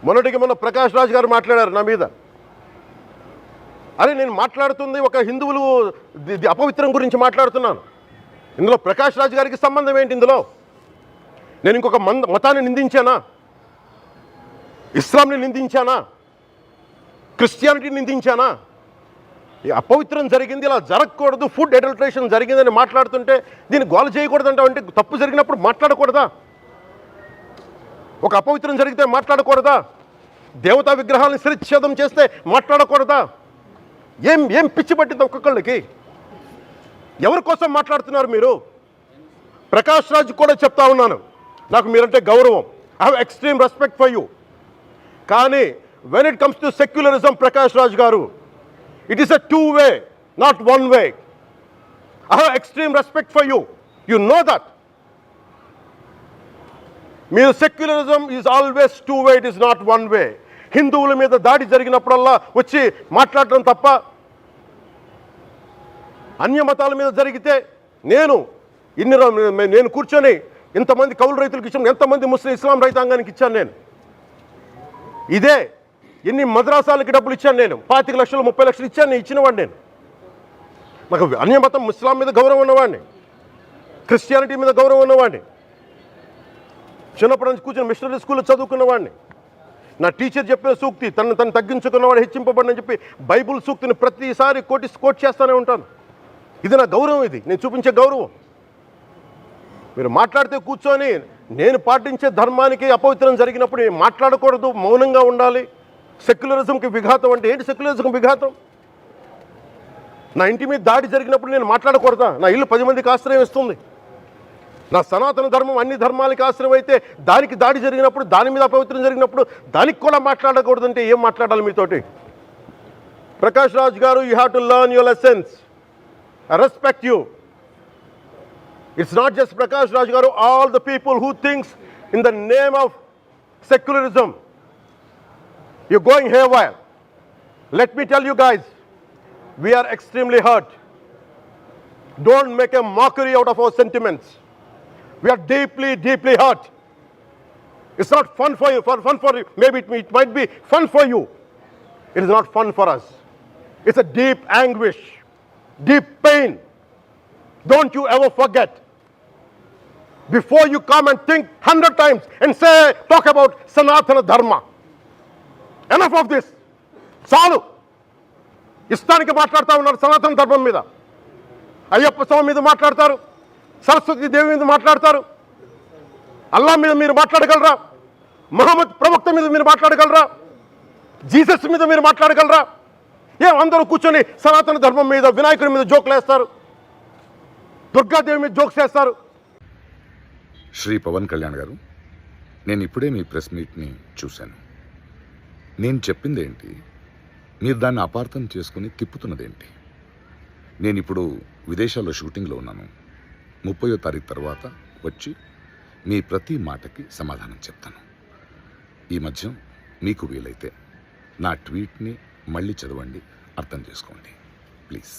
మొన్నటికి మొన్న ప్రకాష్ రాజ్ గారు మాట్లాడారు నా మీద. అరే నేను మాట్లాడుతుంది ఒక హిందువులు అపవిత్రం గురించి మాట్లాడుతున్నాను. ఇందులో ప్రకాష్ రాజ్ గారికి సంబంధం ఏంటి? ఇందులో నేను ఇంకొక మతాన్ని నిందించానా? ఇస్లాంని నిందించానా? క్రిస్టియానిటీని నిందించానా? ఈ అపవిత్రం జరిగింది, ఇలా జరగకూడదు, ఫుడ్ అడల్ట్రేషన్ జరిగిందని మాట్లాడుతుంటే దీన్ని గోల చేయకూడదంట. అంటే తప్పు జరిగినప్పుడు మాట్లాడకూడదా? ఒక అపవిత్రం జరిగితే మాట్లాడకూడదా? దేవతా విగ్రహాలను శిరచ్ఛేదం చేస్తే మాట్లాడకూడదా? ఏం ఏం పిచ్చి పట్టింది ఒక్కొక్కళ్ళకి? ఎవరి కోసం మాట్లాడుతున్నారు మీరు? ప్రకాష్ రాజ్ కూడా చెప్తా ఉన్నాను, నాకు మీరంటే గౌరవం. I have extreme respect for you. కానీ when it comes to secularism, Prakash Raj garu, it is a two-way, not one-way. I have extreme respect for you. You know that. Mere secularism is always two-way, it is not one-way. హిందువుల మీద దాడి జరిగినప్పుడల్లా వచ్చి మాట్లాడడం తప్ప, అన్య మతాల మీద జరిగితే నేను కూర్చొని ఇంతమంది కౌలు రైతులకు ఇచ్చాను, ఎంతమంది ముస్లిం ఇస్లాం రైతాంగానికి ఇచ్చాను నేను. ఇదే ఎన్ని మద్రాసాలకి డబ్బులు ఇచ్చాను నేను, 25 లక్షలు 30 లక్షలు ఇచ్చాను, నేను ఇచ్చినవాడిని. నేను నాకు అన్యమతం ఇస్లాం మీద గౌరవం ఉన్నవాడిని, క్రిస్టియానిటీ మీద గౌరవం ఉన్నవాడిని, చిన్నప్పటి నుంచి కూర్చొని మిషనరీ స్కూల్లో చదువుకున్నవాడిని. నా టీచర్ చెప్పిన సూక్తి, తను తగ్గించుకున్నవాడు హెచ్చింపబడినని చెప్పి బైబుల్ సూక్తిని ప్రతిసారి కోట్ చేస్తూనే ఉంటాను. ఇది నా గౌరవం, ఇది నేను చూపించే గౌరవం. మీరు మాట్లాడితే కూర్చొని నేను పాటించే ధర్మానికి అపవిత్రం జరిగినప్పుడు నేను మాట్లాడకూడదు, మౌనంగా ఉండాలి. సెక్యులరిజంకి విఘాతం అంటే ఏంటి? సెక్యులరిజంకి విఘాతం నా ఇంటి మీద దాడి జరిగినప్పుడు నేను మాట్లాడకూడదా? నా ఇల్లు 10 మందికి ఆశ్రయం ఇస్తుంది. నా సనాతన ధర్మం అన్ని ధర్మాలకి ఆశ్రయం అయితే దానికి దాడి జరిగినప్పుడు, దాని మీద అపవిత్రం జరిగినప్పుడు దానికి కూడా మాట్లాడకూడదంటే ఏం మాట్లాడాలి మీతోటి? Prakash Raj garu, you have to learn your lessons. I respect you. It's not just Prakash Raj garu, all the people who thinks in the name of secularism, you're going haywire. Let me tell you guys, we are extremely hurt. Don't make a mockery out of our sentiments. We are deeply, deeply hurt. It's not fun for you, maybe it might be fun for you. It is not fun for us. It's a deep anguish, deep pain. Don't you ever forget. Before you come and think 100 times and talk about Sanatana Dharma. Enough of this. చాలు. ఇష్టానికి మాట్లాడుతూ ఉన్నారు సనాతన ధర్మం మీద. అయ్యప్ప స్వామి మీద మాట్లాడతారు, సరస్వతి దేవి మీద మాట్లాడతారు. అల్లా మీద మీరు మాట్లాడగలరా? మహమ్మద్ ప్రవక్త మీద మీరు మాట్లాడగలరా? జీసస్ మీద మీరు మాట్లాడగలరా? అందరూ కూర్చొని సనాతన ధర్మం మీద, వినాయకుడి మీద జోకులు వేస్తారు, దుర్గాదేవి మీద జోక్స్ వేస్తారు. శ్రీ పవన్ కళ్యాణ్ గారు, నేను ఇప్పుడే మీ ప్రెస్ మీట్ని చూశాను. నేను చెప్పిందేంటి, మీరు దాన్ని అపార్థం చేసుకుని తిప్పుతున్నదేంటి? నేను ఇప్పుడు విదేశాల్లో షూటింగ్లో ఉన్నాను. 30వ తారీఖు తర్వాత వచ్చి మీ ప్రతి మాటకి సమాధానం చెప్తాను. ఈ మధ్య మీకు వీలైతే నా ట్వీట్ని మళ్ళీ చదవండి, అర్థం చేసుకోండి ప్లీజ్.